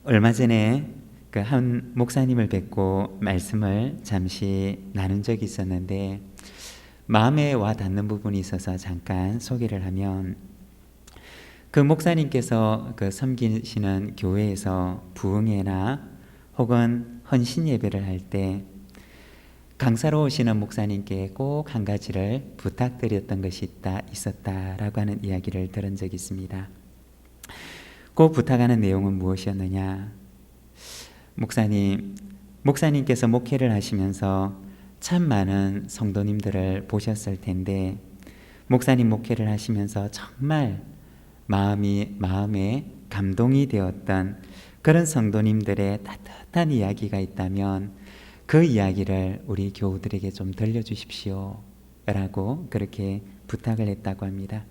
얼마 전에 그 한 목사님을 뵙고 말씀을 잠시 나눈 적이 있었는데 마음에 와 닿는 부분이 있어서 잠깐 소개를 하면, 그 목사님께서 그 섬기시는 교회에서 부흥회나 혹은 헌신 예배를 할 때 강사로 오시는 목사님께 꼭 한 가지를 부탁드렸던 것이 있었다라고 하는 이야기를 들은 적이 있습니다. 그 부탁하는 내용은 무엇이었느냐? 목사님께서 목회를 하시면서 참 많은 성도님들을 보셨을 텐데, 목사님 목회를 하시면서 정말 마음에 감동이 되었던 그런 성도님들의 따뜻한 이야기가 있다면 그 이야기를 우리 교우들에게 좀 들려주십시오 라고 그렇게 부탁을 했다고 합니다.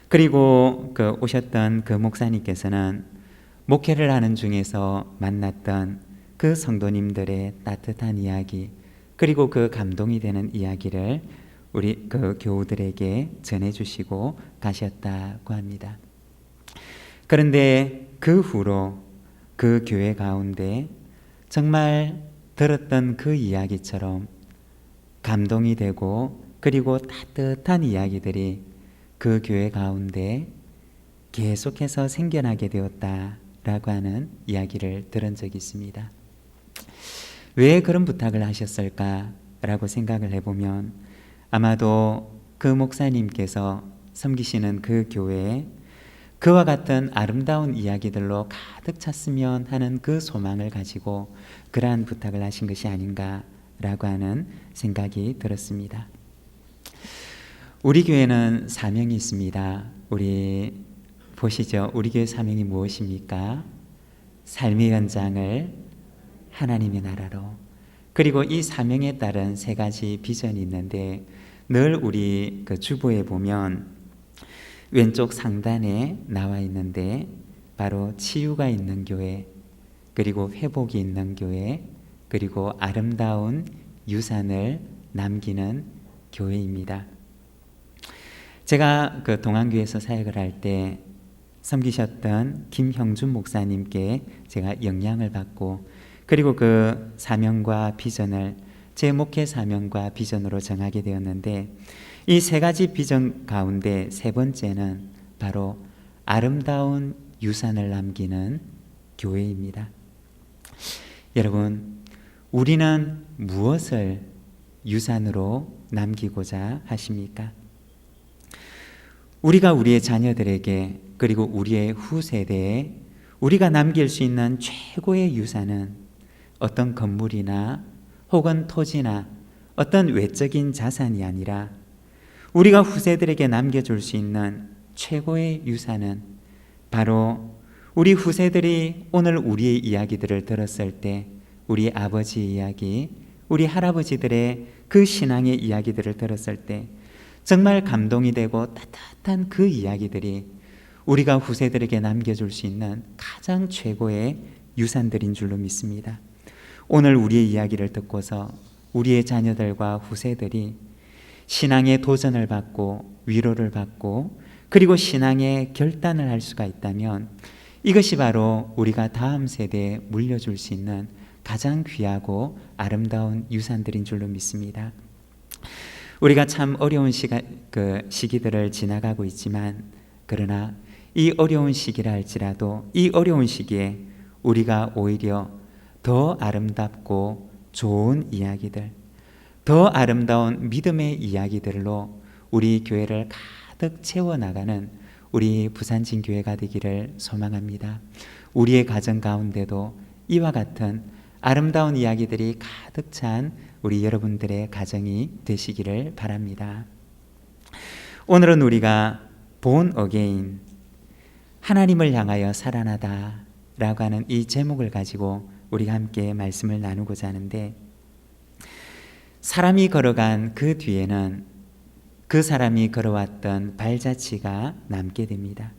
그리고 오셨던 그 목사님께서는 목회를 하는 중에서 만났던 그 성도님들의 따뜻한 이야기, 그리고 그 감동이 되는 이야기를 우리 그 교우들에게 전해주시고 가셨다고 합니다. 그런데 그 후로 그 교회 가운데 정말 들었던 그 이야기처럼 감동이 되고 그리고 따뜻한 이야기들이 그 교회 가운데 계속해서 생겨나게 되었다라고 하는 이야기를 들은 적이 있습니다. 왜 그런 부탁을 하셨을까라고 생각을 해보면, 아마도 그 목사님께서 섬기시는 그 교회에 그와 같은 아름다운 이야기들로 가득 찼으면 하는 그 소망을 가지고 그러한 부탁을 하신 것이 아닌가라고 하는 생각이 들었습니다. 우리 교회는 사명이 있습니다. 우리 보시죠. 우리 교회 사명이 무엇입니까? 삶의 현장을 하나님의 나라로. 그리고 이 사명에 따른 세 가지 비전이 있는데, 늘 우리 그 주보에 보면 왼쪽 상단에 나와 있는데, 바로 치유가 있는 교회, 그리고 회복이 있는 교회, 그리고 아름다운 유산을 남기는 교회입니다. 제가 그 동안교회에서 사역을 할 때 섬기셨던 김형준 목사님께 제가 영향을 받고, 그리고 그 사명과 비전을 제 목회 사명과 비전으로 정하게 되었는데, 이 세 가지 비전 가운데 세 번째는 바로 아름다운 유산을 남기는 교회입니다. 여러분, 우리는 무엇을 유산으로 남기고자 하십니까? 우리가 우리의 자녀들에게, 그리고 우리의 후세대에 우리가 남길 수 있는 최고의 유산은 어떤 건물이나 혹은 토지나 어떤 외적인 자산이 아니라, 우리가 후세들에게 남겨줄 수 있는 최고의 유산은 바로 우리 후세들이 오늘 우리의 이야기들을 들었을 때, 우리 아버지의 이야기, 우리 할아버지들의 그 신앙의 이야기들을 들었을 때 정말 감동이 되고 따뜻한 그 이야기들이 우리가 후세들에게 남겨줄 수 있는 가장 최고의 유산들인 줄로 믿습니다. 오늘 우리의 이야기를 듣고서 우리의 자녀들과 후세들이 신앙의 도전을 받고 위로를 받고 그리고 신앙의 결단을 할 수가 있다면, 이것이 바로 우리가 다음 세대에 물려줄 수 있는 가장 귀하고 아름다운 유산들인 줄로 믿습니다. 우리가 참 어려운 시기들을 지나가고 있지만, 그러나 이 어려운 시기라 할지라도 이 어려운 시기에 우리가 오히려 더 아름답고 좋은 이야기들, 더 아름다운 믿음의 이야기들로 우리 교회를 가득 채워나가는 우리 부산진 교회가 되기를 소망합니다. 우리의 가정 가운데도 이와 같은 아름다운 이야기들이 가득 찬 우리 여러분들의 가정이 되시기를 바랍니다. 오늘은 우리가 Born Again, 하나님을 향하여 살아나다 라고 하는 이 제목을 가지고 우리가 함께 말씀을 나누고자 하는데, 사람이 걸어간 그 뒤에는 그 사람이 걸어왔던 발자취가 남게 됩니다.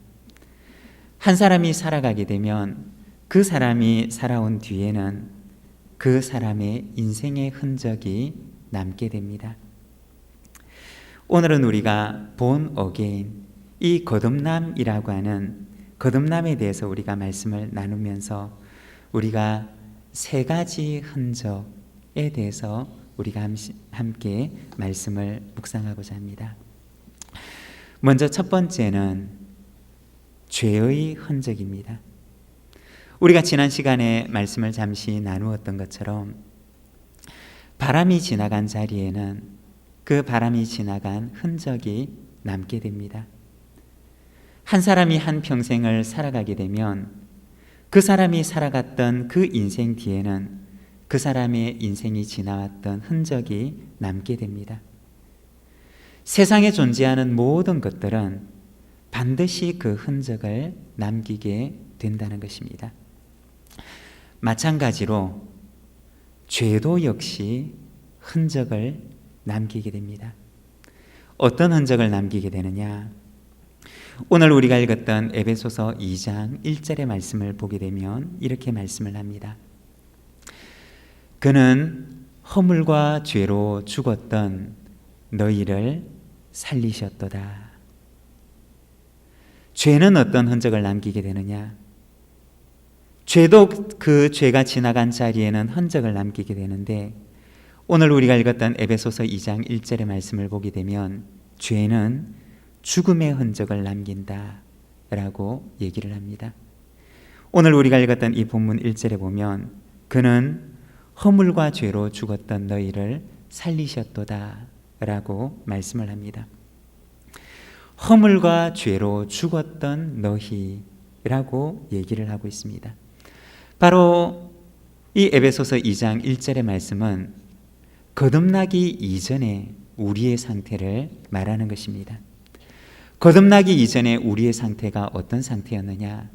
한 사람이 살아가게 되면 그 사람이 살아온 뒤에는 그 사람의 인생의 흔적이 남게 됩니다. 오늘은 우리가 Born Again, 이 거듭남이라고 하는 거듭남에 대해서 우리가 말씀을 나누면서 우리가 세 가지 흔적에 대해서 우리가 함께 말씀을 묵상하고자 합니다. 먼저 첫 번째는 죄의 흔적입니다. 우리가 지난 시간에 말씀을 잠시 나누었던 것처럼 바람이 지나간 자리에는 그 바람이 지나간 흔적이 남게 됩니다. 한 사람이 한 평생을 살아가게 되면 그 사람이 살아갔던 그 인생 뒤에는 그 사람의 인생이 지나왔던 흔적이 남게 됩니다. 세상에 존재하는 모든 것들은 반드시 그 흔적을 남기게 된다는 것입니다. 마찬가지로 죄도 역시 흔적을 남기게 됩니다. 어떤 흔적을 남기게 되느냐? 오늘 우리가 읽었던 에베소서 2장 1절의 말씀을 보게 되면 이렇게 말씀을 합니다. 그는 허물과 죄로 죽었던 너희를 살리셨도다. 죄는 어떤 흔적을 남기게 되느냐? 죄도 그 죄가 지나간 자리에는 흔적을 남기게 되는데 오늘 우리가 읽었던 에베소서 2장 1절의 말씀을 보게 되면 죄는 죽음의 흔적을 남긴다 라고 얘기를 합니다. 오늘 우리가 읽었던 이 본문 1절에 보면 그는 허물과 죄로 죽었던 너희를 살리셨도다 라고 말씀을 합니다. 허물과 죄로 죽었던 너희라고 얘기를 하고 있습니다. 바로 이 에베소서 2장 1절의 말씀은 거듭나기 이전에 우리의 상태를 말하는 것입니다. 거듭나기 이전에 우리의 상태가 어떤 상태였느냐?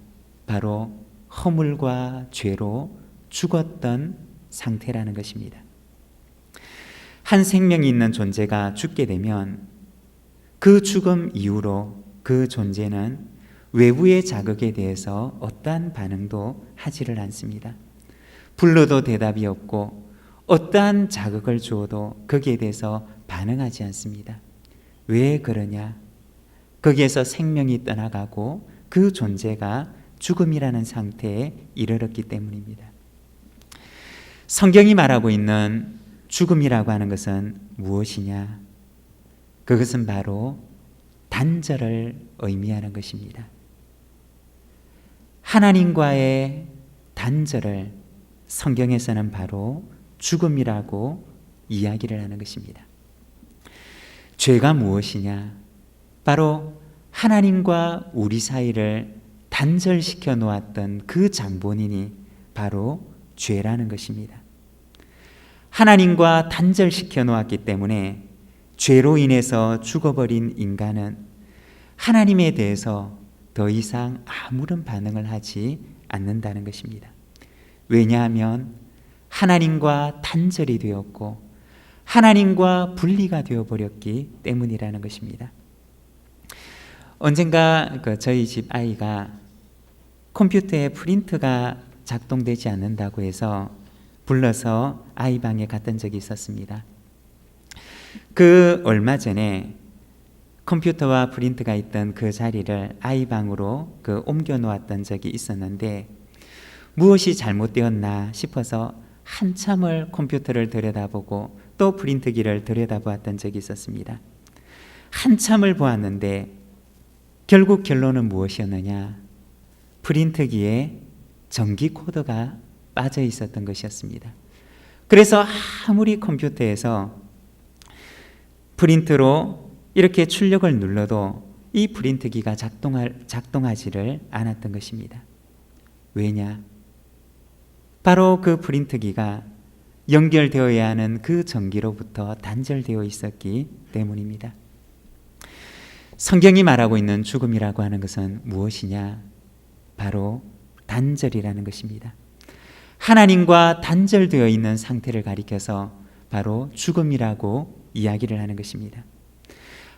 바로 허물과 죄로 죽었던 상태라는 것입니다. 한 생명이 있는 존재가 죽게 되면 그 죽음 이후로 그 존재는 외부의 자극에 대해서 어떠한 반응도 하지를 않습니다. 불러도 대답이 없고 어떠한 자극을 주어도 거기에 대해서 반응하지 않습니다. 왜 그러냐? 거기에서 생명이 떠나가고 그 존재가 죽음이라는 상태에 이르렀기 때문입니다. 성경이 말하고 있는 죽음이라고 하는 것은 무엇이냐? 그것은 바로 단절을 의미하는 것입니다. 하나님과의 단절을 성경에서는 바로 죽음이라고 이야기를 하는 것입니다. 죄가 무엇이냐? 바로 하나님과 우리 사이를 단절시켜 놓았던 그 장본인이 바로 죄라는 것입니다. 하나님과 단절시켜 놓았기 때문에 죄로 인해서 죽어버린 인간은 하나님에 대해서 더 이상 아무런 반응을 하지 않는다는 것입니다. 왜냐하면 하나님과 단절이 되었고 하나님과 분리가 되어버렸기 때문이라는 것입니다. 언젠가 저희 집 아이가 컴퓨터에 프린터가 작동되지 않는다고 해서 불러서 아이 방에 갔던 적이 있었습니다. 그 얼마 전에 컴퓨터와 프린터가 있던 그 자리를 아이 방으로 옮겨 놓았던 적이 있었는데 무엇이 잘못되었나 싶어서 한참을 컴퓨터를 들여다보고 또 프린터기를 들여다보았던 적이 있었습니다. 한참을 보았는데 결국 결론은 무엇이었느냐? 프린터기에 전기 코드가 빠져 있었던 것이었습니다. 그래서 아무리 컴퓨터에서 프린트로 이렇게 출력을 눌러도 이 프린트기가 작동하지를 않았던 것입니다. 왜냐? 바로 그 프린트기가 연결되어야 하는 그 전기로부터 단절되어 있었기 때문입니다. 성경이 말하고 있는 죽음이라고 하는 것은 무엇이냐? 바로 단절이라는 것입니다. 하나님과 단절되어 있는 상태를 가리켜서 바로 죽음이라고 이야기를 하는 것입니다.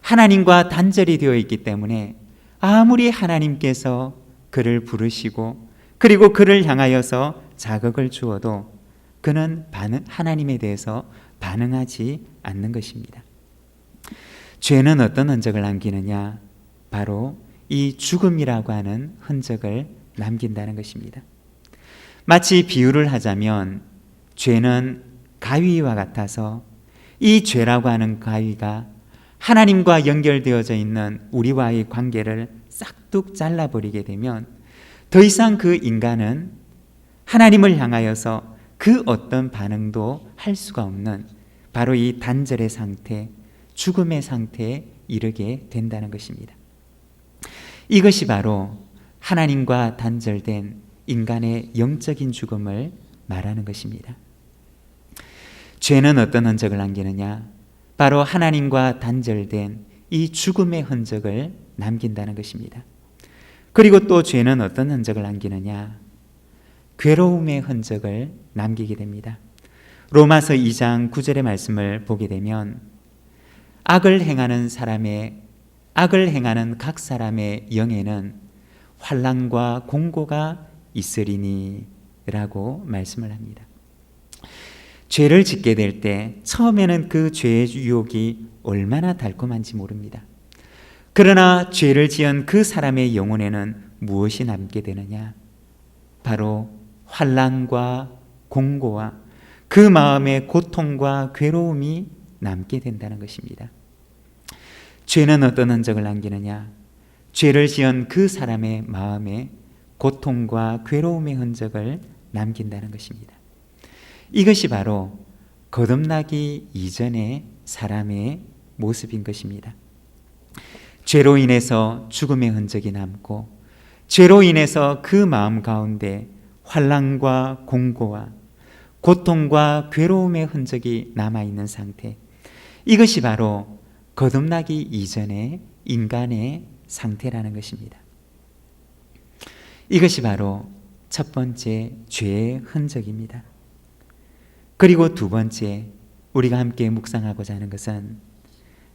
하나님과 단절이 되어 있기 때문에 아무리 하나님께서 그를 부르시고 그리고 그를 향하여서 자극을 주어도 그는 하나님에 대해서 반응하지 않는 것입니다. 죄는 어떤 흔적을 남기느냐? 바로 이 죽음이라고 하는 흔적을 남긴다는 것입니다. 마치 비유를 하자면 죄는 가위와 같아서 이 죄라고 하는 가위가 하나님과 연결되어져 있는 우리와의 관계를 싹둑 잘라버리게 되면 더 이상 그 인간은 하나님을 향하여서 그 어떤 반응도 할 수가 없는 바로 이 단절의 상태, 죽음의 상태에 이르게 된다는 것입니다. 이것이 바로 하나님과 단절된 인간의 영적인 죽음을 말하는 것입니다. 죄는 어떤 흔적을 남기느냐? 바로 하나님과 단절된 이 죽음의 흔적을 남긴다는 것입니다. 그리고 또 죄는 어떤 흔적을 남기느냐? 괴로움의 흔적을 남기게 됩니다. 로마서 2장 9절의 말씀을 보게 되면 악을 행하는 각 사람의 영에는 환난과 공고가 있으리니 라고 말씀을 합니다. 죄를 짓게 될 때 처음에는 그 죄의 유혹이 얼마나 달콤한지 모릅니다. 그러나 죄를 지은 그 사람의 영혼에는 무엇이 남게 되느냐? 바로 환난과 공고와 그 마음의 고통과 괴로움이 남게 된다는 것입니다. 죄는 어떤 흔적을 남기느냐? 죄를 지은 그 사람의 마음에 고통과 괴로움의 흔적을 남긴다는 것입니다. 이것이 바로 거듭나기 이전의 사람의 모습인 것입니다. 죄로 인해서 죽음의 흔적이 남고 죄로 인해서 그 마음 가운데 환난과 공고와 고통과 괴로움의 흔적이 남아있는 상태, 이것이 바로 거듭나기 이전의 인간의 상태라는 것입니다. 이것이 바로 첫 번째 죄의 흔적입니다. 그리고 두 번째 우리가 함께 묵상하고자 하는 것은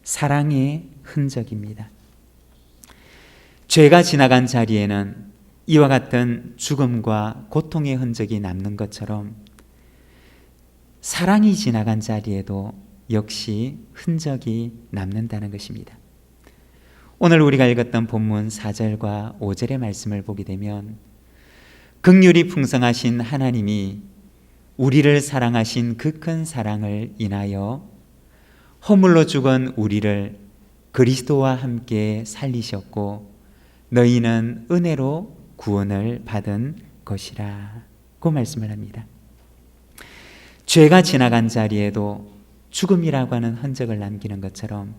사랑의 흔적입니다. 죄가 지나간 자리에는 이와 같은 죽음과 고통의 흔적이 남는 것처럼 사랑이 지나간 자리에도 역시 흔적이 남는다는 것입니다. 오늘 우리가 읽었던 본문 4절과 5절의 말씀을 보게 되면 긍휼이 풍성하신 하나님이 우리를 사랑하신 그 큰 사랑을 인하여 허물로 죽은 우리를 그리스도와 함께 살리셨고 너희는 은혜로 구원을 받은 것이라고 말씀을 합니다. 죄가 지나간 자리에도 죽음이라고 하는 흔적을 남기는 것처럼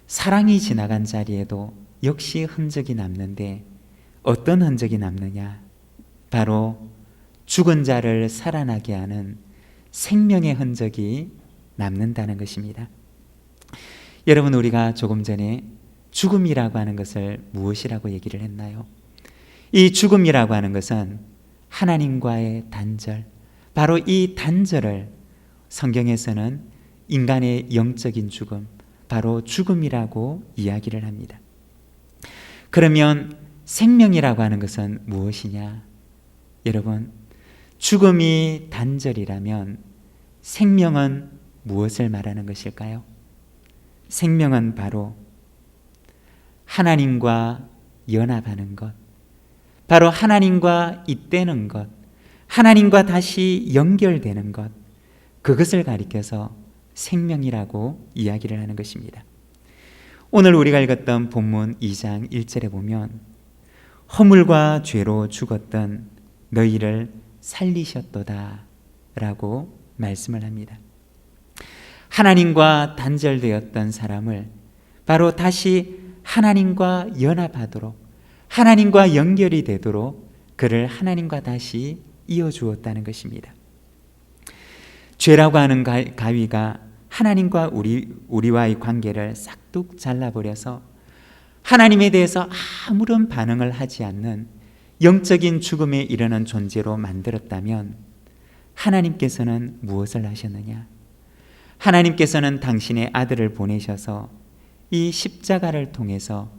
사랑이 지나간 자리에도 역시 흔적이 남는데 어떤 흔적이 남느냐? 바로 죽은 자를 살아나게 하는 생명의 흔적이 남는다는 것입니다. 여러분, 우리가 조금 전에 죽음이라고 하는 것을 무엇이라고 얘기를 했나요? 이 죽음이라고 하는 것은 하나님과의 단절, 바로 이 단절을 성경에서는 인간의 영적인 죽음, 바로 죽음이라고 이야기를 합니다. 그러면 생명이라고 하는 것은 무엇이냐? 여러분, 죽음이 단절이라면 생명은 무엇을 말하는 것일까요? 생명은 바로 하나님과 연합하는 것, 바로 하나님과 잇대는 것, 하나님과 다시 연결되는 것, 그것을 가리켜서 생명이라고 이야기를 하는 것입니다. 오늘 우리가 읽었던 본문 2장 1절에 보면 허물과 죄로 죽었던 너희를 살리셨도다 라고 말씀을 합니다. 하나님과 단절되었던 사람을 바로 다시 하나님과 연합하도록, 하나님과 연결이 되도록 그를 하나님과 다시 이어주었다는 것입니다. 죄라고 하는 가위가 하나님과 우리와의 관계를 싹둑 잘라버려서 하나님에 대해서 아무런 반응을 하지 않는 영적인 죽음에 이르는 존재로 만들었다면 하나님께서는 무엇을 하셨느냐? 하나님께서는 당신의 아들을 보내셔서 이 십자가를 통해서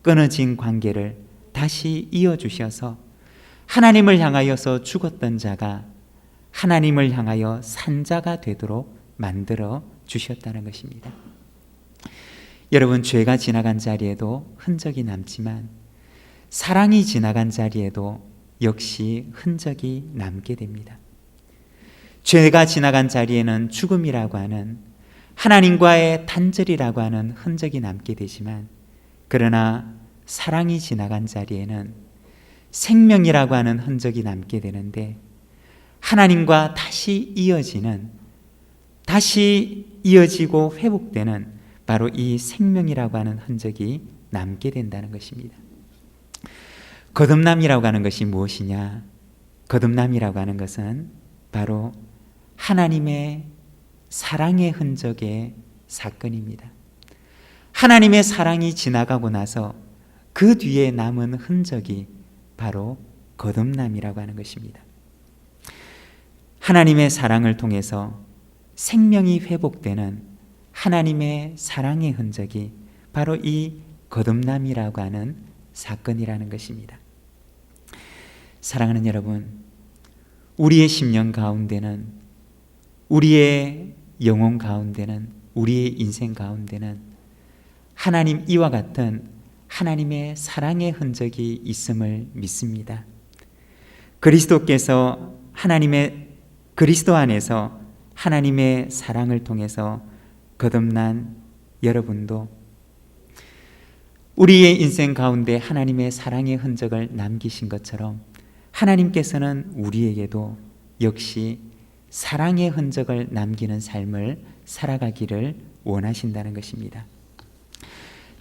끊어진 관계를 다시 이어주셔서 하나님을 향하여서 죽었던 자가 하나님을 향하여 산 자가 되도록 만들어 주셨다는 것입니다. 여러분, 죄가 지나간 자리에도 흔적이 남지만 사랑이 지나간 자리에도 역시 흔적이 남게 됩니다. 죄가 지나간 자리에는 죽음이라고 하는, 하나님과의 단절이라고 하는 흔적이 남게 되지만, 그러나 사랑이 지나간 자리에는 생명이라고 하는 흔적이 남게 되는데, 하나님과 다시 이어지고 회복되는 바로 이 생명이라고 하는 흔적이 남게 된다는 것입니다. 거듭남이라고 하는 것이 무엇이냐? 거듭남이라고 하는 것은 바로 하나님의 사랑의 흔적의 사건입니다. 하나님의 사랑이 지나가고 나서 그 뒤에 남은 흔적이 바로 거듭남이라고 하는 것입니다. 하나님의 사랑을 통해서 생명이 회복되는 하나님의 사랑의 흔적이 바로 이 거듭남이라고 하는 사건이라는 것입니다. 사랑하는 여러분, 우리의 심령 가운데는, 우리의 영혼 가운데는, 우리의 인생 가운데는 하나님 이와 같은 하나님의 사랑의 흔적이 있음을 믿습니다. 그리스도 안에서 하나님의 사랑을 통해서 거듭난 여러분도 우리의 인생 가운데 하나님의 사랑의 흔적을 남기신 것처럼 하나님께서는 우리에게도 역시 사랑의 흔적을 남기는 삶을 살아가기를 원하신다는 것입니다.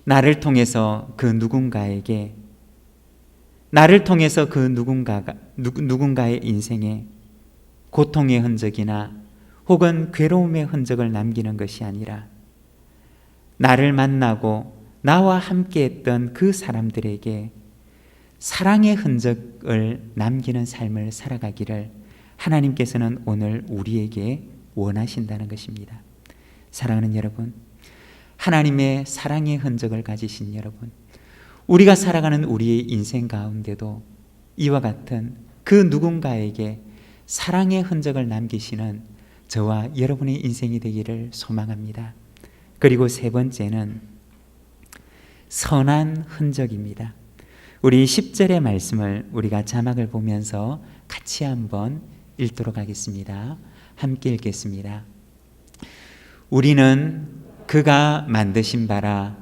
나를 통해서 그 누군가의 인생에 고통의 흔적이나 혹은 괴로움의 흔적을 남기는 것이 아니라, 나를 만나고 나와 함께했던 그 사람들에게 사랑의 흔적을 남기는 삶을 살아가기를 하나님께서는 오늘 우리에게 원하신다는 것입니다. 사랑하는 여러분, 하나님의 사랑의 흔적을 가지신 여러분, 우리가 살아가는 우리의 인생 가운데도 이와 같은 그 누군가에게 사랑의 흔적을 남기시는 저와 여러분의 인생이 되기를 소망합니다. 그리고 세 번째는 선한 흔적입니다. 우리 10절의 말씀을 우리가 자막을 보면서 같이 한번 읽도록 하겠습니다. 함께 읽겠습니다. 우리는 그가 만드신 바라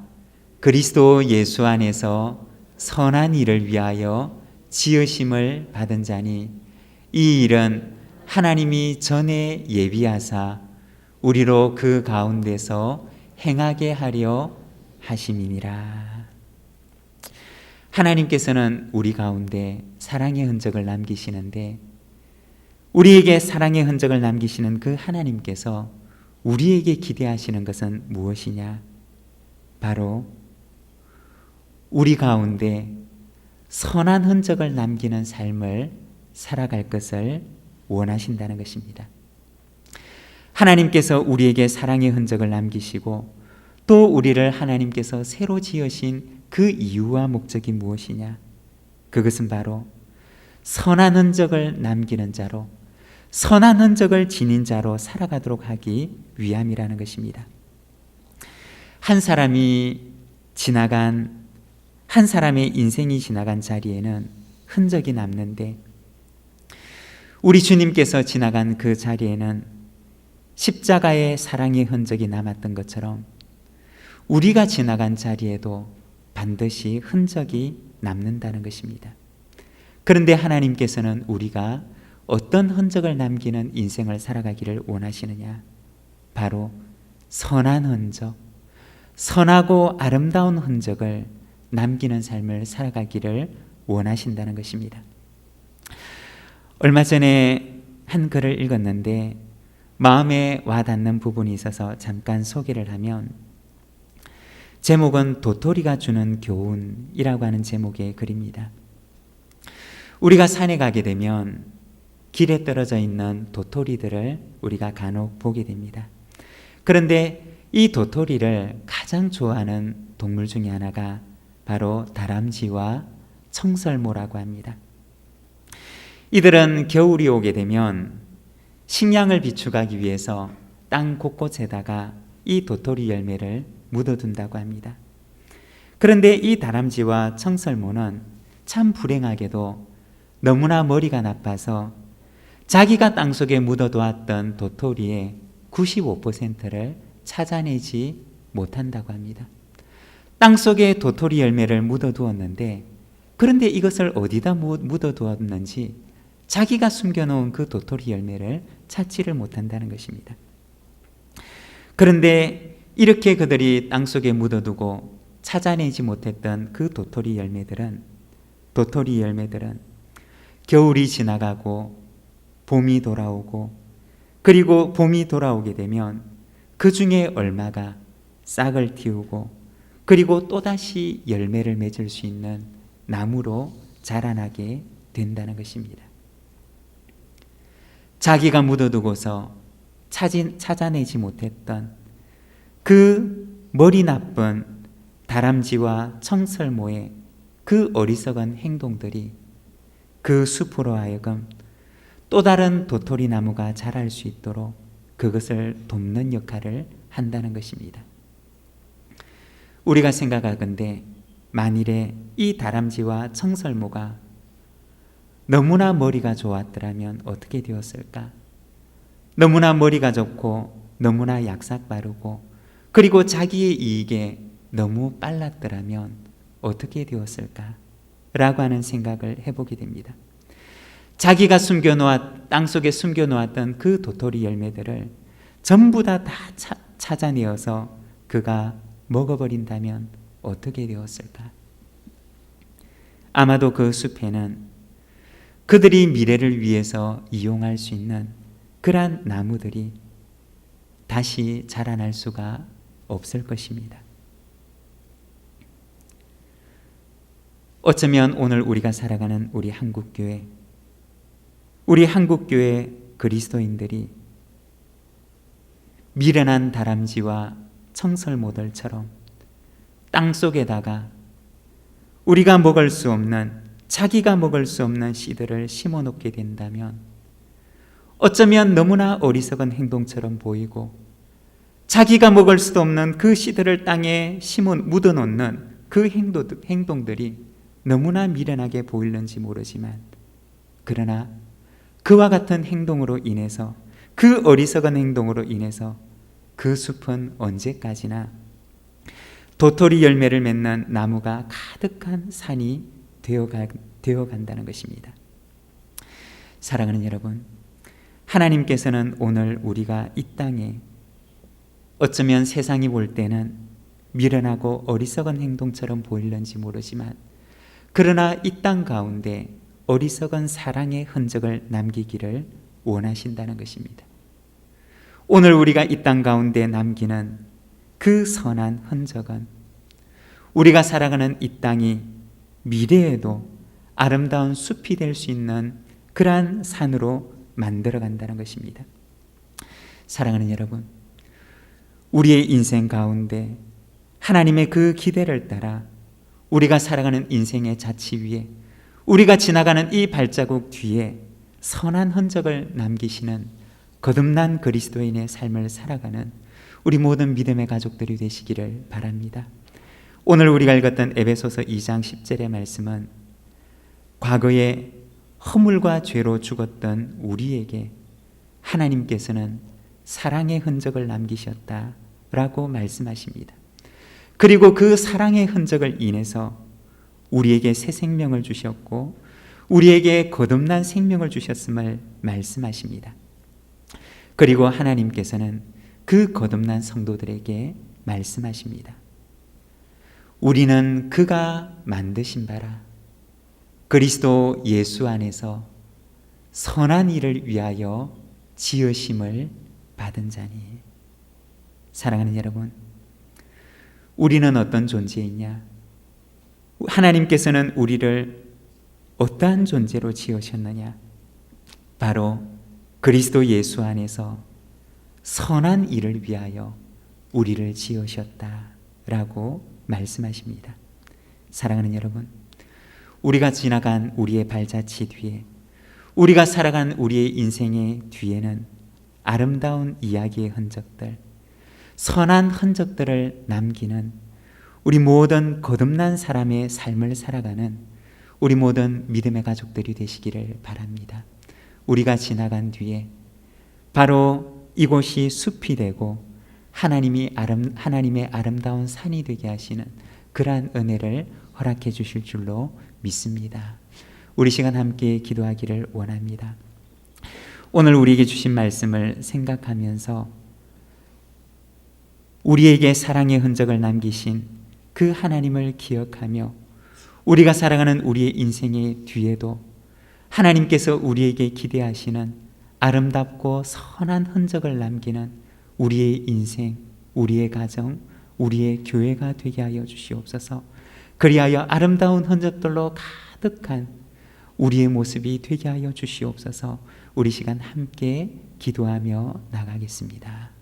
그리스도 예수 안에서 선한 일을 위하여 지으심을 받은 자니, 이 일은 하나님이 전에 예비하사 우리로 그 가운데서 행하게 하려 하심이니라. 하나님께서는 우리 가운데 사랑의 흔적을 남기시는데, 우리에게 사랑의 흔적을 남기시는 그 하나님께서 우리에게 기대하시는 것은 무엇이냐? 바로 우리 가운데 선한 흔적을 남기는 삶을 살아갈 것을 원하신다는 것입니다. 하나님께서 우리에게 사랑의 흔적을 남기시고 또 우리를 하나님께서 새로 지으신 그 이유와 목적이 무엇이냐? 그것은 바로 선한 흔적을 남기는 자로, 선한 흔적을 지닌 자로 살아가도록 하기 위함이라는 것입니다. 한 사람의 인생이 지나간 자리에는 흔적이 남는데, 우리 주님께서 지나간 그 자리에는 십자가의 사랑의 흔적이 남았던 것처럼 우리가 지나간 자리에도 반드시 흔적이 남는다는 것입니다. 그런데 하나님께서는 우리가 어떤 흔적을 남기는 인생을 살아가기를 원하시느냐? 바로 선한 흔적, 선하고 아름다운 흔적을 남기는 삶을 살아가기를 원하신다는 것입니다. 얼마 전에 한 글을 읽었는데 마음에 와닿는 부분이 있어서 잠깐 소개를 하면, 제목은 도토리가 주는 교훈이라고 하는 제목의 글입니다. 우리가 산에 가게 되면 길에 떨어져 있는 도토리들을 우리가 간혹 보게 됩니다. 그런데 이 도토리를 가장 좋아하는 동물 중에 하나가 바로 다람쥐와 청설모라고 합니다. 이들은 겨울이 오게 되면 식량을 비축하기 위해서 땅 곳곳에다가 이 도토리 열매를 묻어둔다고 합니다. 그런데 이 다람쥐와 청설모는 참 불행하게도 너무나 머리가 나빠서 자기가 땅속에 묻어두었던 도토리의 95%를 찾아내지 못한다고 합니다. 땅속에 도토리 열매를 묻어두었는데, 그런데 이것을 어디다 묻어두었는지 자기가 숨겨놓은 그 도토리 열매를 찾지를 못한다는 것입니다. 그런데 이렇게 그들이 땅속에 묻어두고 찾아내지 못했던 그 도토리 열매들은 겨울이 지나가고 봄이 돌아오고, 그리고 봄이 돌아오게 되면 그 중에 얼마가 싹을 틔우고, 그리고 또다시 열매를 맺을 수 있는 나무로 자라나게 된다는 것입니다. 자기가 묻어두고서 찾아내지 못했던 그 머리 나쁜 다람쥐와 청설모의 그 어리석은 행동들이 그 숲으로 하여금 또 다른 도토리 나무가 자랄 수 있도록 그것을 돕는 역할을 한다는 것입니다. 우리가 생각하건대 만일에 이 다람쥐와 청설모가 너무나 머리가 좋았더라면 어떻게 되었을까? 너무나 머리가 좋고 너무나 약삭 빠르고, 그리고 자기의 이익에 너무 빨랐더라면 어떻게 되었을까? 라고 하는 생각을 해보게 됩니다. 자기가 땅속에 숨겨놓았던 그 도토리 열매들을 전부 다 찾아내어서 그가 먹어버린다면 어떻게 되었을까? 아마도 그 숲에는 그들이 미래를 위해서 이용할 수 있는 그러한 나무들이 다시 자라날 수가 없을 것입니다. 어쩌면 오늘 우리가 살아가는 우리 한국교회 그리스도인들이 미련한 다람쥐와 청설모들처럼 땅속에다가 우리가 먹을 수 없는, 자기가 먹을 수 없는 씨들을 심어놓게 된다면 어쩌면 너무나 어리석은 행동처럼 보이고, 자기가 먹을 수도 없는 그 씨들을 땅에 묻어놓는 그 행동들이 너무나 미련하게 보일는지 모르지만, 그러나 그와 같은 행동으로 인해서, 그 어리석은 행동으로 인해서 그 숲은 언제까지나 도토리 열매를 맺는 나무가 가득한 산이 되어간다는 것입니다. 사랑하는 여러분, 하나님께서는 오늘 우리가 이 땅에 어쩌면 세상이 볼 때는 미련하고 어리석은 행동처럼 보일는지 모르지만, 그러나 이 땅 가운데 어리석은 사랑의 흔적을 남기기를 원하신다는 것입니다. 오늘 우리가 이 땅 가운데 남기는 그 선한 흔적은 우리가 살아가는 이 땅이 미래에도 아름다운 숲이 될 수 있는 그러한 산으로 만들어 간다는 것입니다. 사랑하는 여러분, 우리의 인생 가운데 하나님의 그 기대를 따라 우리가 살아가는 인생의 자취 위에, 우리가 지나가는 이 발자국 뒤에 선한 흔적을 남기시는 거듭난 그리스도인의 삶을 살아가는 우리 모든 믿음의 가족들이 되시기를 바랍니다. 오늘 우리가 읽었던 에베소서 2장 10절의 말씀은 과거에 허물과 죄로 죽었던 우리에게 하나님께서는 사랑의 흔적을 남기셨다라고 말씀하십니다. 그리고 그 사랑의 흔적을 인해서 우리에게 새 생명을 주셨고 우리에게 거듭난 생명을 주셨음을 말씀하십니다. 그리고 하나님께서는 그 거듭난 성도들에게 말씀하십니다. 우리는 그가 만드신 바라 그리스도 예수 안에서 선한 일을 위하여 지으심을 받은 자니. 사랑하는 여러분, 우리는 어떤 존재이냐? 하나님께서는 우리를 어떠한 존재로 지으셨느냐? 바로 그리스도 예수 안에서 선한 일을 위하여 우리를 지으셨다라고 말씀하십니다. 사랑하는 여러분, 우리가 지나간 우리의 발자취 뒤에, 우리가 살아간 우리의 인생의 뒤에는 아름다운 이야기의 흔적들, 선한 흔적들을 남기는 우리 모든 거듭난 사람의 삶을 살아가는 우리 모든 믿음의 가족들이 되시기를 바랍니다. 우리가 지나간 뒤에 바로 이곳이 숲이 되고 하나님의 아름다운 산이 되게 하시는 그러한 은혜를 허락해 주실 줄로 믿습니다. 우리 시간 함께 기도하기를 원합니다. 오늘 우리에게 주신 말씀을 생각하면서 우리에게 사랑의 흔적을 남기신 그 하나님을 기억하며 우리가 살아가는 우리의 인생의 뒤에도 하나님께서 우리에게 기대하시는 아름답고 선한 흔적을 남기는 우리의 인생, 우리의 가정, 우리의 교회가 되게 하여 주시옵소서. 그리하여 아름다운 흔적들로 가득한 우리의 모습이 되게 하여 주시옵소서. 우리 시간 함께 기도하며 나가겠습니다.